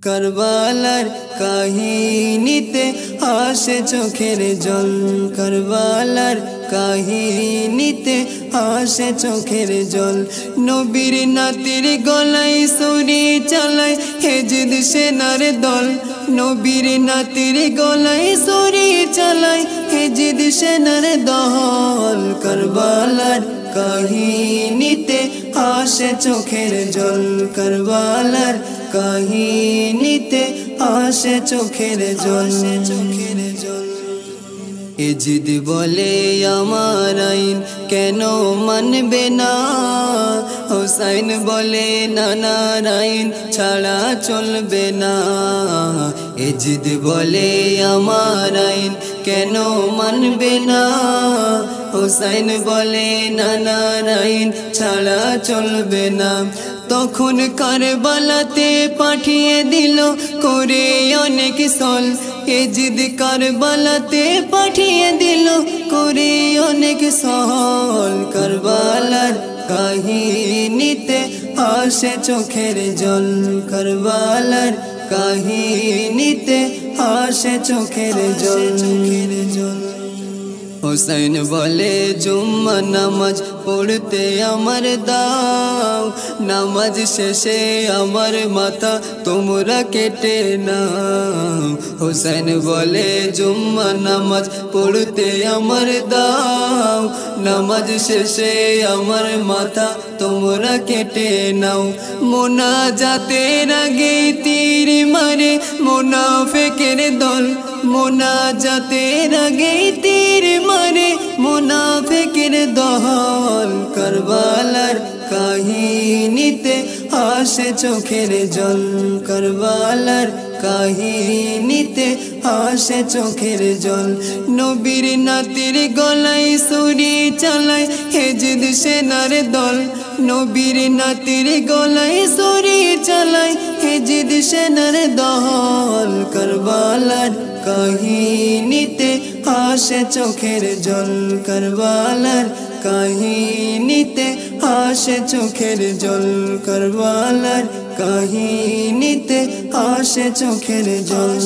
কারবালার কাহিনীতে আসে চোখের জল, কারবালার কাহিনীতে আসে চোখের জল। নবীর নাতির গলায় ছুরি চালায় হেজিদ সেনার দল, নবীর নাতির গলায় ছুরি চালায় হেজিদ সেনার দল। কারবালার কাহিনীতে আসে চোখের জল, কারবালার কাহিনীতে আসে চোখের জল। এজিদ বলে আমার আইন কেন মানবে না, হোসাইন বলে নানার আইন ছাড়া চলবে না। এজিদ বলে আমার আইন কেন মানবে না, হোসাইন বলে নানার আইন ছাড়া চলবে না। তখন কারবালাতে পাঠিয়ে দিল করে অনেক সল, এজিদ কারবালাতে পাঠিয়ে দিল করে অনেক সল। কারবালার কাহিনীতে আসে চোখের জল, কারবালার কাহিনীতে আসে চোখের জল। হোসাইন বলে জুম্মা নামাজ পড়তে আমার দাও, নামাজ শেষে আমার মাথা তোমরা কেটে নাও। হোসাইন বলে জুম্মা নামাজ পড়তে আমার দাও, নামাজ শেষে আমার মাথা তোমরা কেটে নাও। মোনাজাতের আগে তীর মারে মুনাফিকের দল, মোনাজাতের আগে তীর মারে মুনাফিকের দল। কারবালার কাহিনীতে আসে চোখের জল, কারবালার কাহিনীতে আসে চোখের জল। নবীর নাতির গলায় ছুরি চালায় হেজিদ সেনার দল, নবীর নাতির গলায় ছুরি চালায় হেজিদ সেনার দল। কারবালার কাহিনীতে আসে চোখের জল, কারবালার কাহিনীতে আসে চোখের জল, কারবালার কাহিনীতে আসে চোখের জল।